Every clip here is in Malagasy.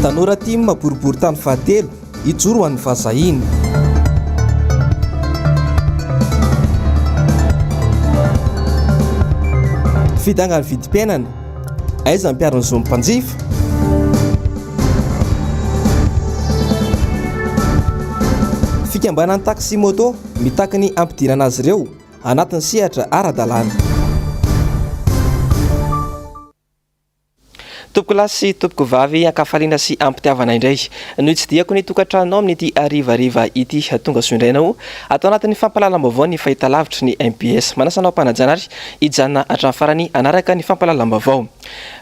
Tanora tia maboribory tany fahatelo ijoro ho an'ny fahazahiny. Fidangany vidim-piainana aiza ny mpiarony zo mpanjifa. Fikambanan'ny taxi moto mitaky ny ampidirana azy ireo anatin'ny sehatra ara-dalàna. Tompoko lahy sy tompoko vavy ankafaliana sy ampitiavana indray no hitsidiako ny tokantranonao amin'ity arivariva ity tonga soindrainao atao anatin'ny fampalalam-baovao ny fahitalavitry ny MPS. Manasanao Janoary hijanona hatramin'ny farany anaraka ny fampalalam-baovao.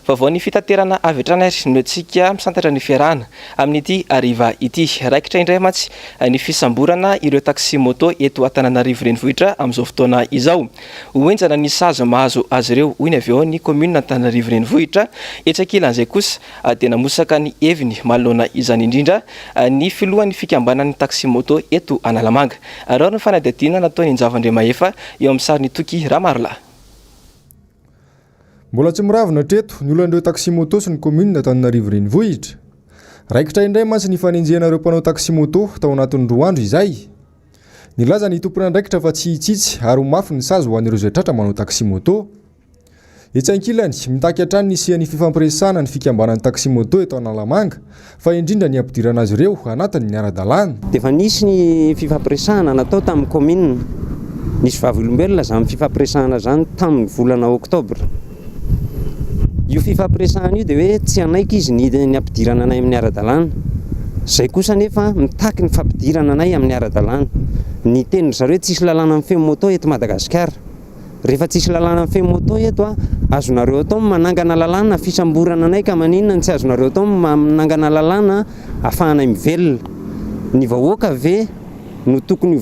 Vaovao ny fitaterana avy hatrany ary no antsika misantatra ny fiarahana amin'ity ariva ity. Raikitra indray matsy ny fisamborana ireo taxi moto eto Antananarivo renivohitra amin'izao fotoana izao. Hoenjana ny sazo mahazo azy ireo hoy ny avy ao ny commune Antananarivo renivohitra an'izay kosa dia namosaka ny heviny manoloana izany indrindra ny filohan'ny fikambanan'ny taxi moto eto Analamanga. Rao ny fanadihadiana nataon'ny Javandriamaefa eo amin'ny sariny Toky Ramarola. Mbola tsy miravina hatreto ny olon'ireo taxi moto sy ny commune Antananarivo renivohitra. Raikitra indray mantsy ny fanenjehanareo mpanao taxi moto tao anatin'ny 2 andro izay. Nilaza ny tompona andraikitra fa tsy hitsitsy ary ho mafy ny sazy ho an'ireo izay tratra manao taxi moto. Etsankilany mitaky hatrany ny isian'ny fifampiresahana ny fikambanan'ny taxi moto eto Analamanga fa indrindra ny ampidirana azy ireo anatin'ny ny ara-dalàna. Dia fa nisy ny fifampiresahana natao tamin'ny commune. Nisy vavolombelona izany fifampiresahana izany tamin'ny volana Oktobra. Io fifampiresahana io dia hoe tsy anaiky izy ny ampidirana anay amin'ny ara-dalàna. Izay kosa nefa mitaky ny fampidirana anay amin'ny ara-dalàna. Ny tenin-dry zareo tsisy lalàna amin'ny feo moto eto Madagasikara. Rehefa tsisy lalàna amin'ny feo moto eto azonareo atao manangana lalàna fisamborana anay ka maninona tsy azonareo atao manangana lalàna ahafahanay mivelona. Ny vahoaka ve no tokony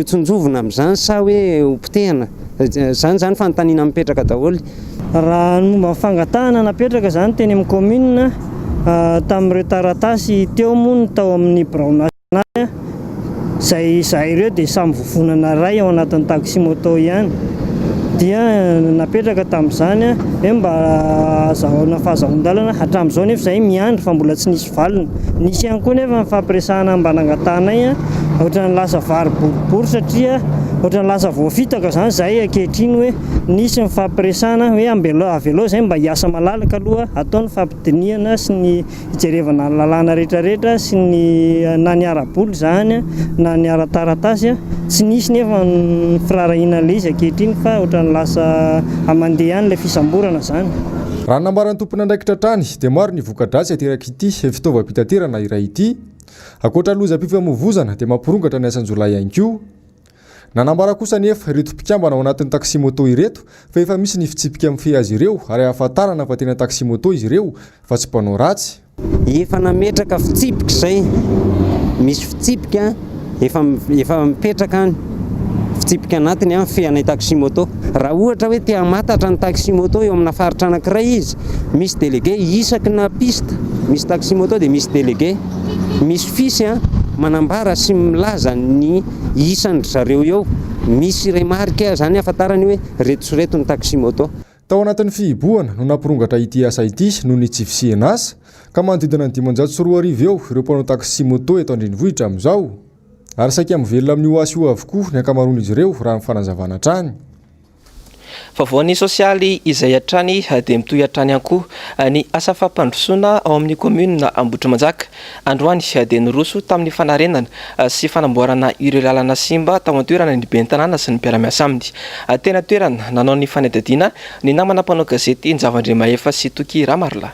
hotsonjovina amin'izany sa hoe hopitehana. Zany fanontaniana mipetraka daholo. Raha momba fangatahana napetraka zany teny amin'ny commune tamin'ireo taratasy teo moa ny tao amin'ny birao nasional izay ireo dia samy vovonana ray ao anatin'ny taxi moto ihany. Dia napetraka tamin'izany hoe mba azahoana fahazahon-dalana hatramin'izao nefa izay miandry fa mbola tsy nisy valina. Nisy ihany koa nefa fampiresahana mba nangatanay ohatran'ny lasa vary boribory satria ohatran'ny lasa voafitaka zany izay ankehitriny hoe nisy ny fampiresahana hoe avelo izay mba hiasa malalaka aloha atao ny fampidiniana sy ny hijerevana lalàna rehetrarehetra sy ny na ny ara-boly zany na ny ara-taratasy tsy nisy nefa ny firarahina ilay izy ankehitriny fa ohatran'ny lasa amandeha ihany ilay fisamborana zany. Raha nambaran'ny tompona andraikitra trany dia maro ny voka-dratsy ateraka ity fitaovam-pitaterana iray ity. Ankoatra lozam-pifamoivoizana dia mampirongatra ny asan-jolay ihany koa. Nanambara kosa nefa ireto mpikambana ao anatin'ny taxi moto ireto fa efa misy ny fitsipika mifehy azy ireo ary ahafantarana fa tena taxi moto izy ireo fa tsy mpanao ratsy. Efa nametraka fitsipika izay. Misy fitsipika efa mipetraka fitsipika anatiny fehanay taxi moto. Raha ohatra hoe te hamatatra ny taxi moto eo amina faritra anankiray izy, misy délégué isaky na piste. Misy taxi moto dia misy délégué. Misy fisy manambara sy milaza ny isandry zareo eo. Misy remarque zany ahafantarany hoe reto sy reto ny taxi moto. Tao anatin'ny fihibohana no nampirongatra ity asa ity noho ny tsy fisihana asa ka manodidina ny 504 eo ireo mpanao taxi moto eto andrenivohitra amin'izao. Ary saika mivelona amin'io asa io avokoa ny ankamaroan'izy ireo raha ny fanazavana hatrany. Vaovao sosialy izay hatrany dia mitohy hatrany ihany koa ny asa fampandrosoana ao amin'ny commune Ambohitrimanjaka. Androany dia niroso tamin'ny fanarenana sy fanamboarana ireo lalana simba tao an-toerana ny bentanàna sy ny mpiara-miasa aminy. Tena toerana nanao ny fanadihadiana ny namana mpanao gazety Javandriamaefa sy Toky Ramarola.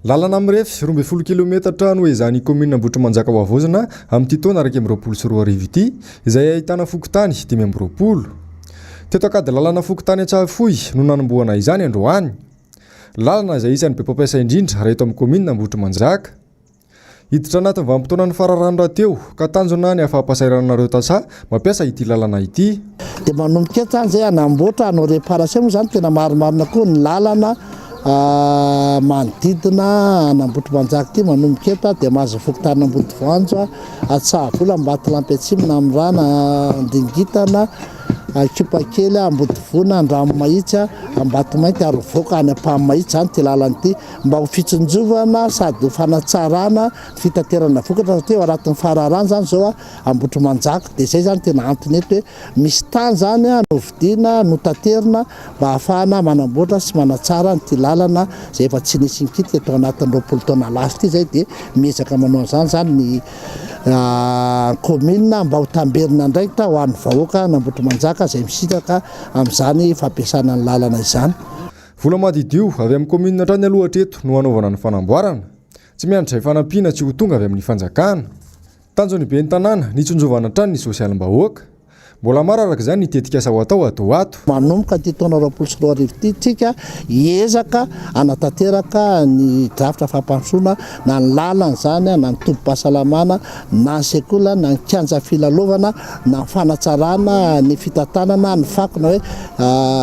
Lalana mirefy 12 kilometatra no izany commune Ambohitrimanjaka Vaovozana amin'ity taona 2024 ity izay ahitana fokontany 520. Teto akady lalana fokontany Antsahafoy no nanomboana izany androany. Lalana izay isan'ny be mpampiasa indrindra raha eto amin'ny commune Ambohitrimanjaka. Hiditra anatin'ny vanim-potoana ny fararano rahateo ka tanjona ny afa-pahasahiranareo tantsaha mampiasa ity lalana ity. Dia manomboka tany izay anamboatra hanao réparation moa zany tena maromarina koa ny lalana manodidina Ambohitrimanjaka ity manomboka eto dia mahazo fokontany Ambodivoanjo Antsahafoy Ambatolampy Atsimo Namorana Andingitana kipa kely Ambodivona Andramo Mahitsy Ambatomainty ary voaka any Ampamahitsy zany ty lalany ty mba ho fitsinjovana sady ho fanatsarana fitaterana vokatra satria aratin'ny fararany zany zao Ambohitrimanjaka dia zay zany tena antony eto hoe misy tany zany novidiana notaterina mba ahafahana manamboatra sy manatsara nyty lalana zay efa tsy nisy mikitika eto anatin'ny 20 taona lasa ty zay dia miezaka manao zany zany ny commune mba ho tamberina andraikitra ho an'ny vahoaka n'Ambohitrimanjaka zay misitaka amin'izany fampiasana ny lalana izany. Vola madidio avy amin'ny commune hatrany aloha hatreto no hanaovana ny fanamboarana tsy miandry izay fanampiana tsy ho tonga avy amin'ny fanjakana tanjony be ny tanàna nitsonjovana hatrany ny sosialim-bahoaka mbola maro araka izany nitetika asa ho atao ato manomboka ty taona 2024 ty tsika hiezaka anatanteraka ny drafitra fampandrosoana na ny lalana zany na ny tobim-pahasalamana na ny sekola na ny kianja filalovana na ny fanatsarana ny fitantanana ny fakona hoe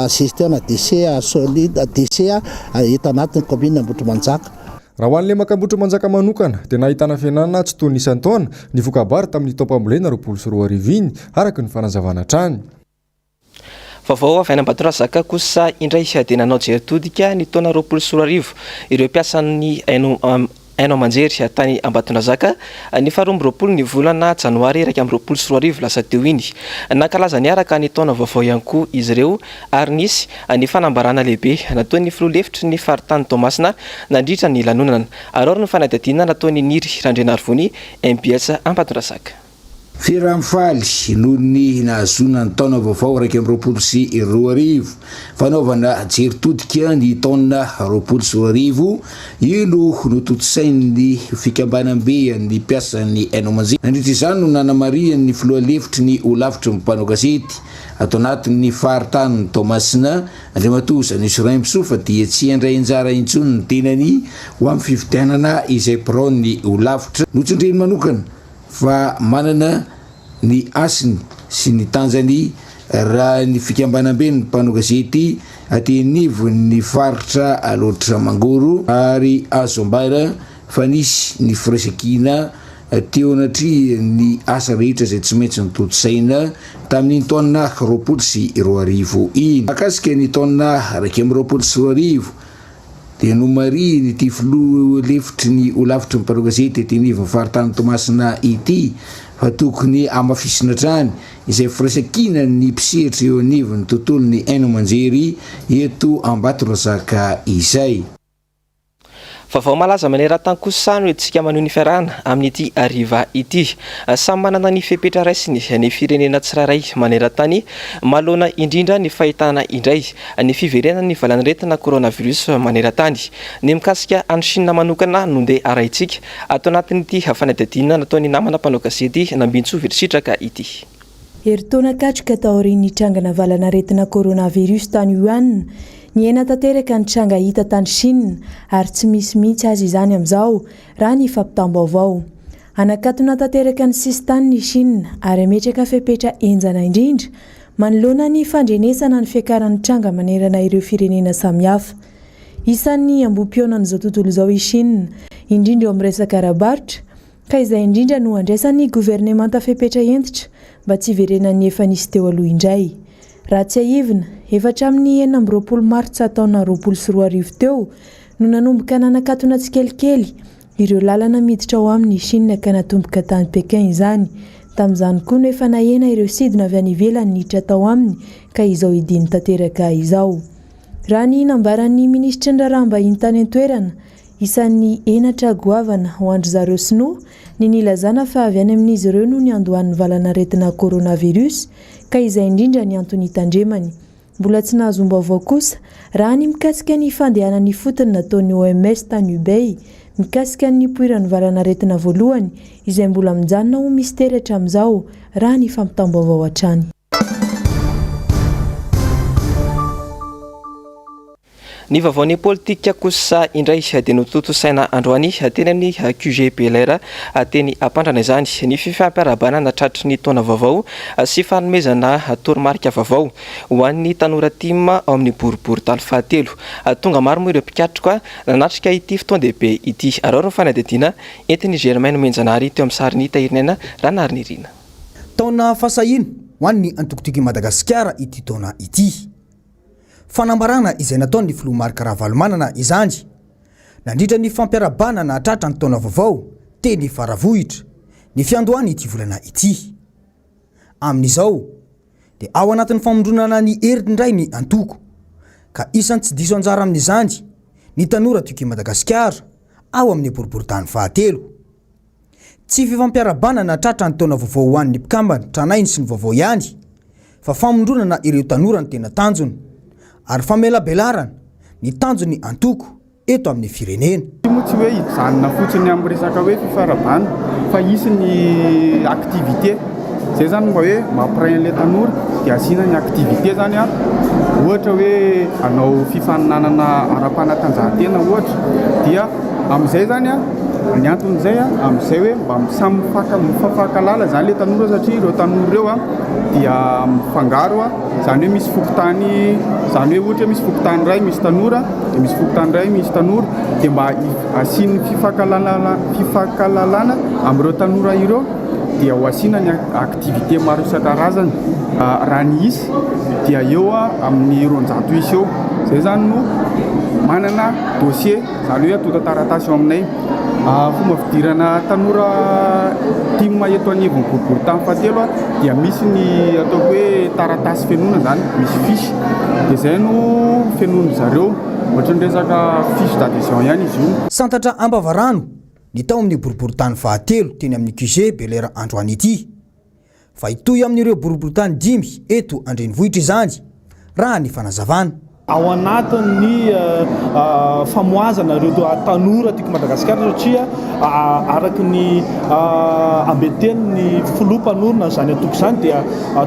gestion déchet solide déchet eto anatin'ny commune Ambohitrimanjaka. Raha ho an'ilay Ambohitrimanjaka manokana dia nahitana fianarana tsy toy ny isan-taona ny vokabary tamin'ny taopambolena 24 araka ny fanazavana hatrany. Vaovao avy any Ambatondrazaka kosa indray dia nanao jeritodika ny taona 24 ireo mpiasan'ny haino aman-jery tany Ambatondrazaka ny 12 ny volana Janoary 2024 lasa teo iny nankalaza ny araka ny taona vaovao ihany koa izy ireo ary nisy ny fanambarana lehibe nataony filoha-lefitry ny faritany Tomasina nandritra ny lanonana ary ny fanadihadiana nataony Niry Randrenarivony MBS Ambatondrazaka. Firamfaly noho ny nahazona ny taona vaovao 2024 fanaovana jeritodika ny taona 2024 io no nototosain'ny fikambanam-be ny mpiasan'ny haino aman-jery nandritra izany no nanamarian'ny filoha-lefitry ny olavitry ny mpanao gazety atao anatin'ny faritany Tomasina Andriamatoza ny Soraimpiso fa dia tsy andray anjara intsony ny tenany ho amin'ny fifidianana izay piraony olavitra notsindreny manokana fa manana ny asiny sy ny tanjany raha ny fikambanam-be ny mpanao gazety atenivo ny faritra aloatra Mangoro ary Azombara fa nisy ny firesakina teo anatry ny asa rehetra izay tsy maintsy nitotosaina tamin'ny taona 2024 iny. Akasika ny taona 2024 dia nomary ny ty filoha-lefitry ny olavitry ny mpanao gazety atenivo ny faritany Tomasina ity fa tokony amafisina trany izay firesakina ny mpisehitra eo anivo ny tontolo ny haino aman-jery eto Ambatondrazaka izay. Vaovao malaza maneran-tany kosa no etsika maneho ny fiarahana amin'ity ariva ity samy manana ny fepetra raisiny ny firenena tsirairay maneran-tany malona indrindra ny fahitana indray ny fiverenana ny valan'aretina coronavirus maneran-tany ny mikasika any Chine manokana no ndeha araitsika atao anatin'ity fanadihadiana nataony namana mpanao gazety Nambintsoa Vitrisitraka ity. Heritaona katroka taorian'ny trangana valan'aretina coronavirus tany Wuhan ny ena tanteraka ny tranga hita tany Chine ary tsy misy mihitsy azy izany amin'izao raha ny fampitam-baovao. Anakatona tanteraka ny sistany ny Chine ary ametraka fepetra enjana indrindra manoloana ny fandrenesana ny fiakaran'ny tranga manerana ireo firenena samihafa. Isan'ny ambom-piaonana izao tontolo izao i Chine indrindra eo amin'ny resaka ara-barotra ka izay indrindra no andraisan'ny governemanta fepetra entitra mba tsy hiverenan'ny efa nisy teo aloha indray. Raha tsy ahivina, efatra amin'ny 20 martsa taona 2024 teo no nanomboka nanakatona tsikelikely ireo lalana miditra ao amin'ny Chine ka natomboka tany Pekin izany. Tamin'izany koa no efa nahena ireo sidina avy any ivelany niditra tao aminy ka izao idiny tanteraka izao. Raha ny nambaran'ny ministra ny raharaham-bahiny tany an-toerana isan'ny enatra goavana ho andry zareo sinoa ny nilazana fa avy any amin'izy ireo no ny andohan'ny valan'aretina coronavirus ka izay indrindra ny antony tandremany. Mbola tsy nahazo-baovao kosa raha ny mikasika ny fandehanan'ny fotony nataon'ny OMS tany Hubei mikasika ny poiran'ny valan'aretina voalohany izay mbola mijanona ho mistera hatramin'izao raha ny fampitam-baovao hatrany. Ny vaovaon'ny politika kosa indray dia nototosaina androany teny amin'ny QGPLR teny Ampandrana izany ny fifampiarabana natratry ny taona vaovao sy fanomezana toromarika vaovao ho an'ny tanora tima ao amin'ny boribory talo fahatelo. Tonga maro moa ireo mpikatroka nanatrika ity fotoan-dehibe ity ary ao ny fanadihadiana entin'ny Germain Menjanary teo amin'ny sarin'ny tahirinaina Ranarynirina. Taona fasahiny hoan'ny antokotiky Madagasikara ity taona ity. Fanambarana izay nataon'ny filoha Marc Ravalomanana izany. Nandritra ny fampiarabanana tratra ny taona vaovao teny Faravohitra ny fiandohany ity volana ity. Amin'izao dia ao anatin'ny famondronana ny herin'indray ny antoko ka isan'ny tsy diso anjara amin'izany ny tanora toky Madagasikara ao amin'ny boriboritany fahatelo. Tsy fifampiarabanana tratra ny taona vaovao ho an'ny mpikambana tranainy sy ny vaovao ihany fa famondronana ireo tanora ny tena tanjony ary famelabelarana ny tanjony antoko eto amin'ny firenena. Tsy hoe hijanona fotsiny amin'ny resaka hoe fifarabana fa isy ny activité zay zany mba hoe mampiray an'ilay tanora dia asiana ny activité zany a ohatra hoe anao fifaninanana ara-panatanjahantena ohatra dia amin'izay zany a ny anton'izay a amin'izay hoe mba samy mifafankalala zany le tanora satria ireo tanora ireo a dia mifangaro a zany hoe misy fokotany zany hoe ohatra misy fokotany ray misy tanora dia misy fokotany ray misy tanora dia mba asiany fifankalalana amin'ireo tanora ireo dia ho asiana ny activité maro isan-karazany raha ny isy dia eo amin'ny 200 isy eo. Zay zany no manana dossier zany hoe atota taratasy eo aminay. Fomba fidirana tanora team eto anivon'ny boriboritany fahatelo dia misy ny ataoko hoe taratasy fenona zany misy fiche dia zay no fenona zareo ohatra ny resaka fiche d'adhésion ihany izy io. Santatra Ambavarano ny tao amin'ny boriboritany fahatelo teny amin'ny QG Belera androany ity fa itoy amin'ireo boriboritany 5 eto Andrenivohitra izany raha ny fanazavana. Ao anatin'ny famoazana ireo tanora tiako Madagasikara satria araky ny ambeteny filoha-mpanorona zany atoko zany dia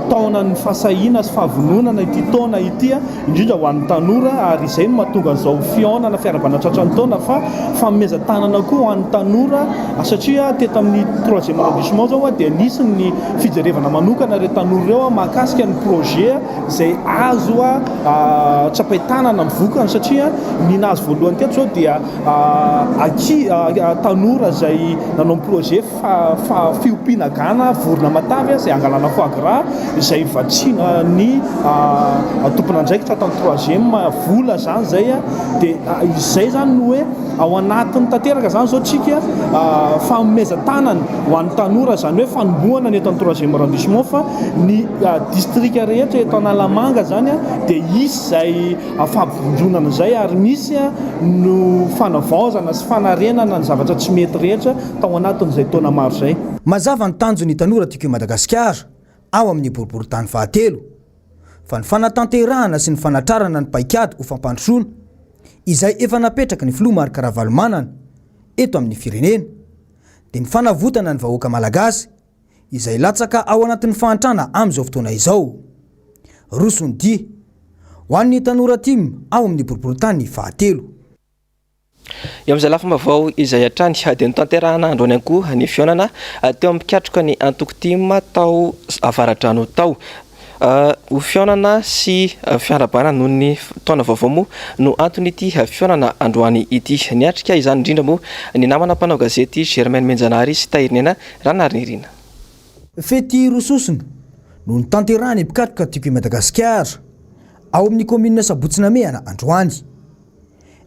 taona ny fahasahiana sy fahavononana ity taona ity indrindra ho an'ny tanora ary izay no mahatonga an'izao fihaonana fiarabana tratrany taona fa famezan-tanana koa ho an'ny tanora satria teto amin'ny 3e arrondissement zao dia nisy ny fijerevana manokana ireo tanora ireo mahakasika ny projet izay azo pahitanana mivokany satria ny nazy voalohany teto zao dia tanora zay nanao projet fiompiana gana vorona matavy zay angalana foie gras izay vatsina ny tompon'andraikitra tamin'ny 3e vola zany zay dia izay zany no hoe ao anatin'ny tanteraka zany zao tsika famezan-tanana ho an'ny tanora zany hoe fanombohana ny eto amin'ny 3e arrondissement fa ny district rehetra eto Analamanga zany dia isy zay fampivondronana zay ary misy no fanavaozana sy fanarenana ny zavatra tsy mety rehetra tao anatin'izay taona maro zay. Mazava ny tanjony tanora tiako Madagasikara ao amin'ny boriboritany fahatelo fa ny fanatanterahana sy ny fanatrarana ny paikady ho fampandrosoana izay efa napetraka ny filoha Marc Ravalomanana eto amin'ny firenena dia ny fanavotana ny vahoaka malagasy izay latsaka ao anatin'ny fahantrana amin'izao fotoana izao. Rosondia ho an'ny tanora tim ao amin'ny boriboritany fahatelo. Eo amin'izay lafim-baovao izay hatrany dia notanterahana androany ihany koa ny fihaonana teo amin'ny pikatroka ny antoko tim tao avaradrano tao. Ho fihaonana sy fiarabana noho ny taona vaovao moa no antony ity fihaonana androany ity. Niatrika izany indrindra moa ny namana mpanao gazety Janoary sy Tahirinena Ranarinirina. Fety rososina no nitanterahany pikatroka tiako Madagasikara ao amin'ny KAOMININA Sabotsy namehana androany.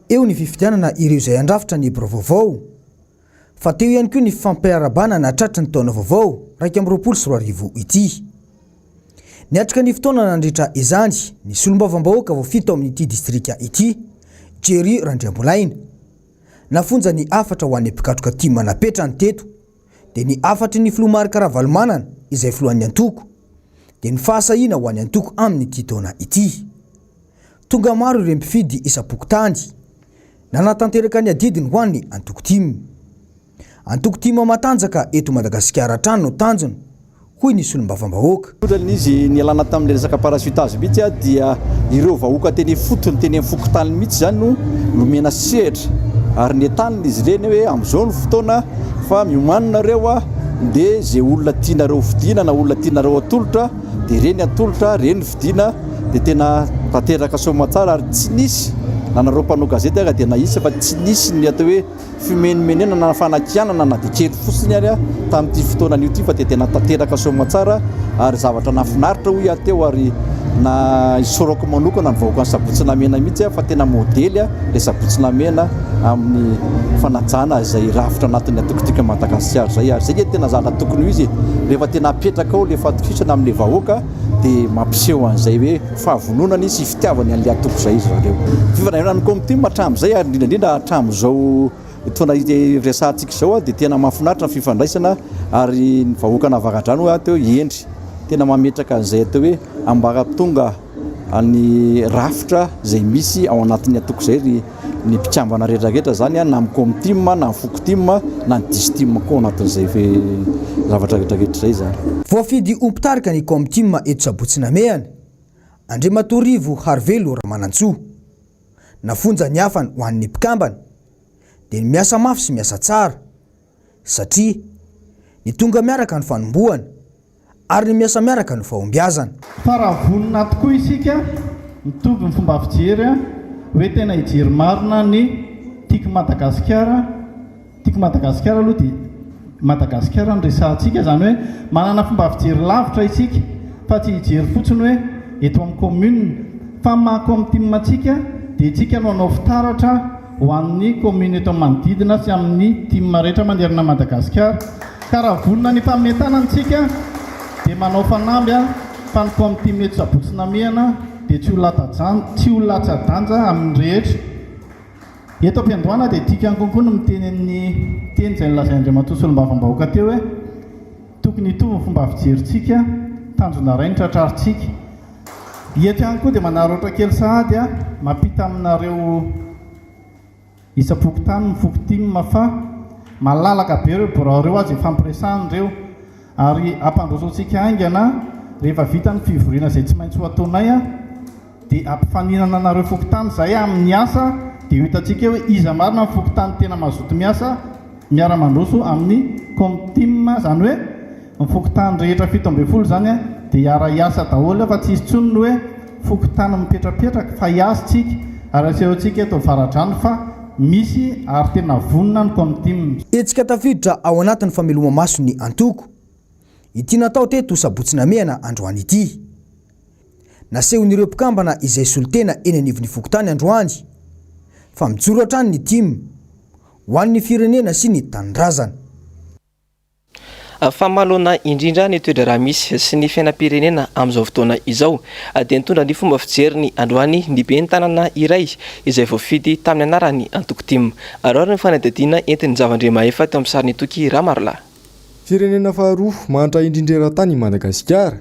Eo ny fifidianana ireo izay andrafitra ny vaovao fa teo ihany koa ny fampiarabanana tratra ny taona vaovao 2024 ity. Niatrika ny fotoana nandritra izany ny solombavam-bahoaka voafito amin'ity distrika ity Jery Randriambolaina nafonja ny afatra ho an'ny pikatroka tim napetrany teto dia ny afatry ny filoha Marc Ravalomanana izay filohan'ny antoko dia ny fahasahiana ho an'ny antoko amin'ity taona ity. Tonga maro ireo mpifidy isa-pokotany nanatanteraka ny adidiny ho an'ny antoko tim. Antoko tim matanjaka eto Madagasikara trano no tanjona hoy ny solombavam-bahoaka. Izy nialana tamin'ilay resaka parasutage mihitsy dia ireo vahoaka teny fotony teny amin'ny fokotany mihitsy zany no nomena sehatra ary ny taniny izy ireny hoe amin'izao ny fotoana fa miomaninareo dia zay olona tianareo fidina na olona tianareo atolotra dia reny atolotra reny fidina dia tena tanteraka soma tsara ary tsy nisy nanareo mpanao gazety aga dia naisa fa tsy nisy ny atao hoe fimenimenena na fanakianana na dia kely fotsiny ary a tamin'ity fotoanan'io ty fa dia tena tanteraka soma tsara ary zavatra nafinaritra hoy ateo ary na isorako manokana ny vahoaka ny Sabotsinamena mihitsy fa tena modely le Sabotsinamena amin'ny fanajana izay rafitra anatin'ny atokotika Madagasikara zay ary zay tena zana tokony ho izy rehefa tena apetraka ao le fatokisana amin'le vahoaka dia mampiseho an'izay hoe fahavononana izy fitiavany an'le atoko zay izy zareo fifandraisana komity hatramin'izay ary indrindra hatramin'izao tona resantsika zao dia tena mahafinaritra ny fifandraisana ary ny vahoaka navaka-drano ateo endry tena mametraka an'izay atao hoe ambaratonga ny rafitra zay misy ao anatin'ny atoko zay ny mpikambana rehetrarehetra zany na amin'ny komitima na ny fokotima na ny distima koa anatin'izay zavatra rehetrarehetra zay zany. Voafidy ompitarika ny komitima eto Sabotsinamehany Andriamatorivo Harvelo Ramanantsoa nafonja ny afany ho an'ny mpikambana dia ny miasa mafy sy miasa tsara satria ny tonga miaraka ny fanombohana ary ny miasa miaraka ny fahombiazana. Fa raha vonina tokoa isika mitovy ny fomba fijery hoe tena hijery marina ny tiako Madagasikara aloha dia Madagasikara ny resantsika zany hoe manana fomba fijery lavitra isika fa tsy hijery fotsiny hoe eto amin'ny commune fa mahakomitimmatsika dia tsika no anao fitaratra ho an'ny commune eto manodidina sy amin'ny timma rehetra manderina Madagasikara ka raha vonina ny fametanantsika dia manao fanamby fa ny komitima eto Sabotsinamehana dia tsy ho latsa-danja amin'ny rehetra. Eto am-piandohana dia tiaka konkoa no miteny ny teny izay nilazain'Andriamatoa solombavam-bahoaka teo hoe tokony hitovy ny fomba fijerintsika tanjona ray ny tratrarintsika. Eto ihany koa dia manaratra kely sahady mampita aminareo isam-pokotany ny fokotima fa malalaka be ireo borao ireo azy fampiresahany ireo ary ampandrosoantsika aingana rehefa vita ny fivoriana izay tsy maintsy ho ataonay dia ampifaninana anareo fokotany izay amin'ny asa dia hitantsika hoe iza marina ny fokotany tena mazoto miasa miara-mandroso amin'ny komitima zany hoe ny fokotany rehetra 17 zany dia hiara-iasa daholo fa tsy isy tsony hoe fokotany mipetrapetraka fa hiasitsika ary asehontsika eto varadrano fa misy ary tena vonina ny komitima. Etsika tafiditra ao anatin'ny fameloma-maso ny antoko ity natao teto Sabotsinamehana androany ity. Nasehon'ireo mpikambana izay solitena eny anivon'ny fokotany androany fa mijoro hatrany ny tim ho an'ny firenena sy ny tanindrazana. Famalona indrindra ny toedra raha misy sy ny fiainam-pirenena amin'izao fotoana izao dia nitondra ny fomba fijery ny androany ny be ny tanàna iray izay voafidy tamin'ny anarany antokotima ary ny fanadihadiana entin'ny zavandremahefa teo amin'ny sariny toky Ramarola. Firenena faharoa mantra indrindra-tany Madagasikara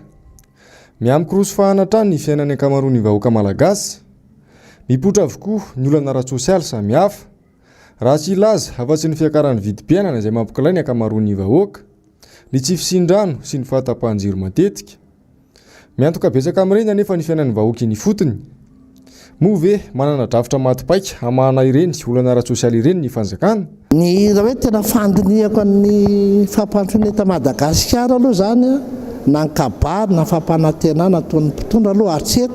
miamiko roso fahanatrany ny fiainan'ny ankamaroan'ny vahoaka malagasy mipotra avokoa ny olana ara-tsosialy samihafa raha tsy ilaza afa-tsy ny fiakaran'ny vidim-piainana izay mampikilay ny ankamaroan'ny vahoaka ny tsy fisindrano sy ny fahatapahan-jiro matetika miantoka betsaka amin'ireny nefa ny fiainan'ny vahoaka ny fotony moa ve manana drafitra matipaika hamahana ireny olana ara-tsosialy ireny ny fanjakana. Ny raha hoe tena fandiniako ny fampampifaneta Madagasikara aloha zany na ny kabary na fampanantenana toan'ny mpitondra aloha artseto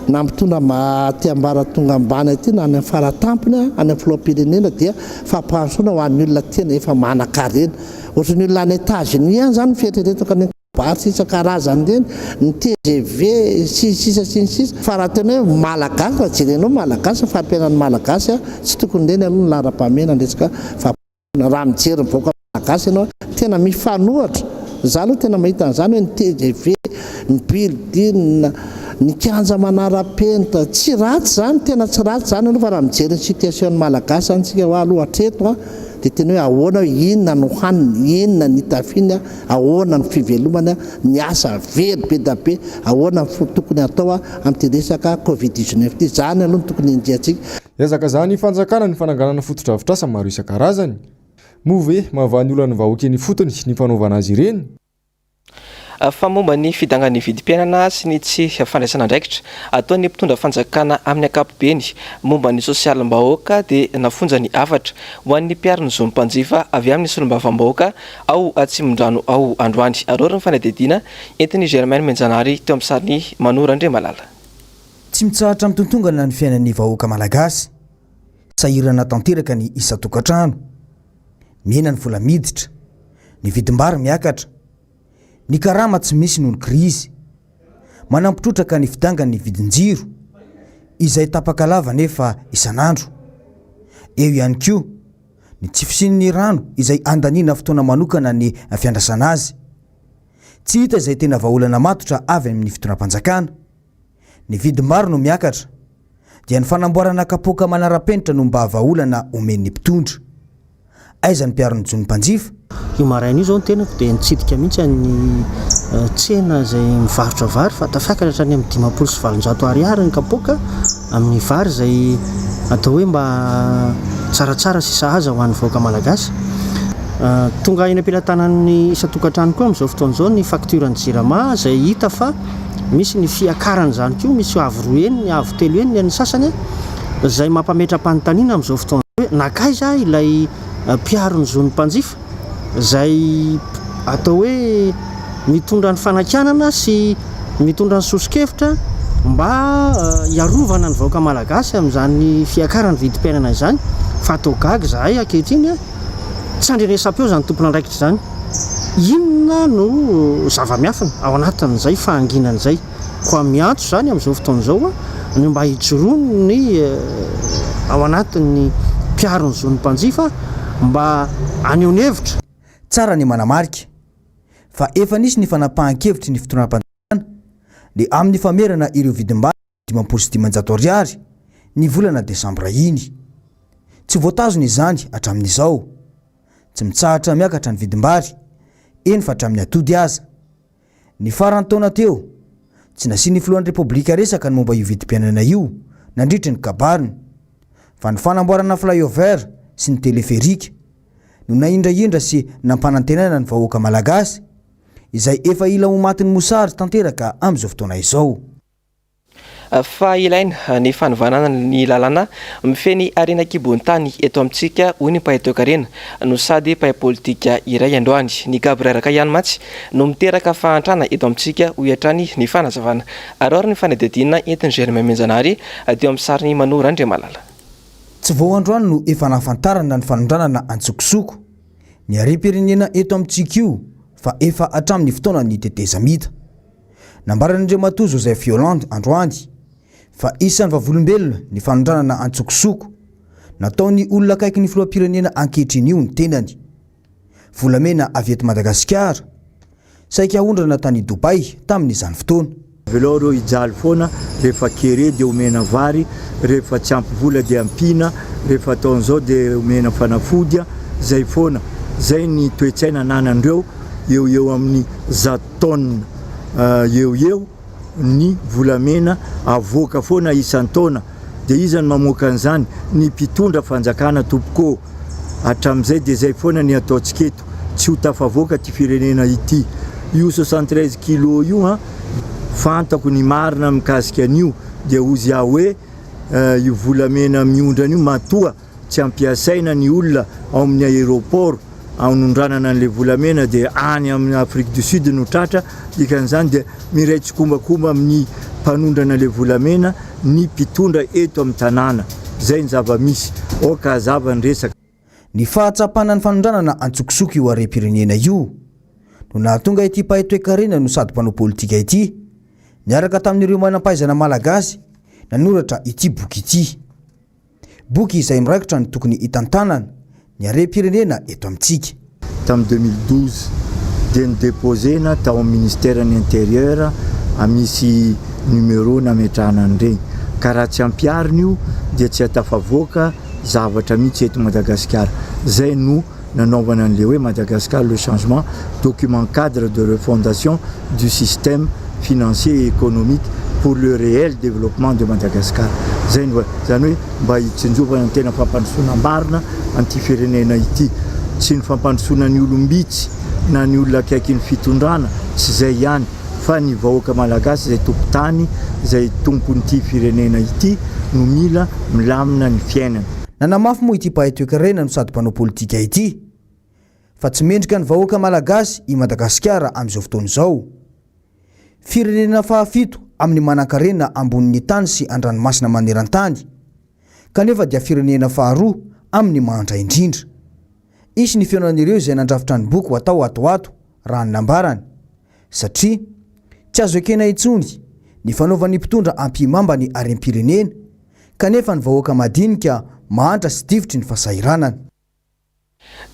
na mitondra matiambara tonga ambany aty na any amin'ny faratampony any amin'ny filoham-pirenena dia fampahansoana ho an'ny olona tena efa manan-karena ohatra ny olona any États-Unis any zany fieritreretaka ny kabary sy isan-karazany ireny ny TGV sisa fa raha tena hoe malagasy raha jerenao malagasy fampiainan'ny malagasy tsy tokony ireny aloha ny lara-pamena ndresaka raha mijery mivoaka malagasy ianao tena mifanohatra za aloha tena mahita an'izany hoe ny TGV ny building ny kianja manara-penitra tsy ratsy zany tena tsy ratsy zany aloha fa raha mijery ny situation malagasy zany tsika ho aloha hatreto dia tena hoe ahoana inona ny hohaniny inona ny tafiny ahoana ny fivelomana ny asa very be da be ahoana tokony atao amin'ity resaka Covid-19 ity zany aloha tokony indriantsika. Ezaka zany fanjakana ny fananganana foto-drafitrasa maro isan-karazany moa ve mahavany olana vahoaka ny fotony ny fanaovana azy ireny. Fa momba ny fidangan'ny vidim-piainana sy ny tsy fandraisana andraikitra ataon'ny mpitondra fanjakana amin'ny ankapobeny momba ny sosialim-bahoaka dia nafonja ny afatra ho an'ny mpiariny zonim-panjifa avy amin'ny solombavam-bahoaka ao Atsimondrano ao androany arory ny fanadihadiana entin'ny Janoary Janoary teo amin'ny sariny Manora Andriamalala. Tsy tsy mitsahatra mitontongana ny fiainan'ny vahoaka malagasy, sahirana tanteraka ny isa-tokantrano, mena ny vola miditra, ny vidim-bary miakatra, ny karama tsy misy noho ny krizy, manampitrotraka ny fidangan'ny vidin-jiro izay tapaka lava nefa isan'andro. Eo ihany koa ny tsy fisian'ny rano izay andaniana fotoana manokana ny fiandrasana azy. Tsy hita izay tena vahaolana matotra avy amin'ny fitondram-panjakana. Ny vidim-bary no miakatra dia ny fanamboarana kapoaka manara-penitra no mba vahaolana omen'ny mpitondra. Aiza ny mpiaro-ny jon'ny mpanjifa? Io maraina io zao ny tenako dia nitsidika mihitsy ny tsena izay mivarotra vary fa tafakatra hatrany amin'ny 500 sy 700 ariary ny kapoaka amin'ny vary izay atao hoe mba tsaratsara sy sahaza ho an'ny vahoaka malagasy. Tonga eny am-pelantanan'ny isa-tokantrano koa amin'izao fotoana izao ny fakturany jirama izay hita fa misy ny fiakarany zany koa, misy avo roa eny, ny avo telo eny ny sasany izay mampametra-panontaniana amin'izao fotoana hoe nakaiza ilay mpiaro-ny zon'ny mpanjifa izay atao hoe mitondra ny fanakanana sy mitondra ny sosikevitra mba iarovana ny vahoaka malagasy amin'izany fiakarany vidim-piainana izany. Fa atao gaga zahay ankehitriny tsy andrenesam-peo zany tompona andraikitra zany. Inona no zava-miafina ao anatin'izay fahanginan'izay? Koa miantso zany amin'izao fotoana izao ny mba hijorono ny ao anatin'ny mpiaro-ny zon'ny mpanjifa mba aneho ny hevitra. Tsara ny manamarika fa efa nisy ny fanapahan-kevitry ny fitondram-panjakana dia amin'ny famerana ireo vidim-bary 500 sy 500 ariary ny volana desambra iny. Tsy voatazona izany hatramin'izao. Tsy mitsahatra miakatra ny vidim-bary, eny fa hatramin'ny atody aza. Ny farany taona teo tsy nasian'ny filohan'ny repoblika resaka ny momba io vidim-piainana io nandritry ny kabariny, fa ny fanamboarana flyover sy ny teleferika no naindraindra sy nampanantenana ny vahoaka malagasy izay efa ila ho matin'ny mosary tanteraka amin'izao fotoana izao. Fa ilaina ny fanovanana ny lalana mifeny arena kibony tany eto amintsika hoy ny mpahay-toekarena no sady mpahay politika iray androany. Ny gabreraka ihany matsy no miteraka fahantrana eto amintsika ho hatrany ny fanazavana. Arora ny fanadidinina entin'ny Germain Janoary teo amin'ny sariny Manora Andriamalala. Tsy vao androany no efa nahafantarana ny fanondranana antsokosoko ny harem-pirenena eto amintsika io fa efa hatramin'ny fotoana ny tetezamita. Nambaran'ireo matoa Joseph Yolande androany fa isan'ny vavolombelona ny fanondranana antsokosoko nataony olona akaiky ny filoham-pirenena ankehitriny io ny tenany. Volamena avy eto Madagasikara saika ahondrana tany Dubai tamin'izany fotoana. Velao reo ijaly foana, rehefa kere dia omena vary, rehefa tsy ampy vola dia ampina, rehefa ataon'izao dia omena fanafodya, zay foana. Zay ny toetsaina ananandreo eo amin'ny 100 tonnes eo ny volamena avoaka foana isan-taona. Dia izany mamoaka an'izany ny mpitondra fanjakana tompoko. Hatram'izay dia zay foana ny ataontsika eto, tsy ho tafavoaka ty firenena ity. Io 73 kilo io fantako ny marina mikasika an'io dia ozy aho hoe io volamena miondrana io matoa tsy ampiasaina ny olona ao amin'ny aéroport anondranana an'le volamena dia any amin'ny Afrique du Sud no tratra. Dikan'izany dia miray tsokombakomba amin'ny mpanondrana le volamena ny mpitondra eto amin'ny tanàna. Zay ny zava-misy oka zava ny resaka. Ny fahatsapana ny fanondranana antsokosoko io harem-pirenena io no nahatonga ity mpahay-toekarena no sady mpanao politika ity niaraka tamin'ireo manampahaizana malagasy nanoratra ity boky ity. Boky izay miraikitra ny tokony hitantanana ny harem-pirenena eto amintsika. Tamin'ny 2012 dia nidéposena tao amin'ny ministèren'ny intérieur misy numéro nametrahana an'ireny. Ka raha tsy ampiarina io dia tsy hatafavoaka zavatra mihitsy eto Madagasikara. Zay no nanaovana an'le hoe Madagascar le changement, document cadre de refondation du système financier et économique pour le réel développement de Madagascar. Zay no zany hoe mba hitsinjovana tena fampandrosoana marina anty firenena ity. Tsy ny fampandrosoana ny olombitsy na ny olona akaiky ny fitondrana, tsy zay ihany, fa ny vahoaka malagasy zay tompon-tany, zay tompon'ity firenena ity no mila milamina ny fiainana. Nanamafy moa ity mpahay-toekarena no sady mpanao politika ity fa tsy mendrika ny vahoaka malagasy i Madagasikara amin'izao fotoana izao. Firenena fahafito amin'ny manan-karena ambonin'ny tany sy andranomasina maneran-tany kanefa dia firenena faharoa amin'ny mahandra indrindra. Isy ny fiainan'ireo izay nandrafitra ny boky ho atao atoato raha ny nambarany satria tsy azo ekena intsony ny fanaovan'ny mpitondra ampimambany arem-pirenena kanefa ny vahoaka madinika mahantra sy divitry ny fahasahiranana.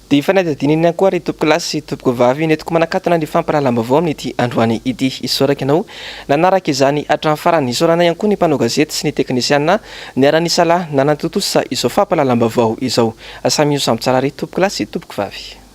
Dia fanadidinina koa ry tompoko lasy sy tompoko vavy netiko manakatona ny fampalalam-baovao amin'ity androany ity isoraka ianao nanaraka izany hatramin'ny farany isorana ihany koa ny mpanao gazety sy ny teknisiana niara-nisalahy nanantotosa izao fampalalam-baovao izao. Samy io samy tsara ry tompoko lasy sy tompoko vavy.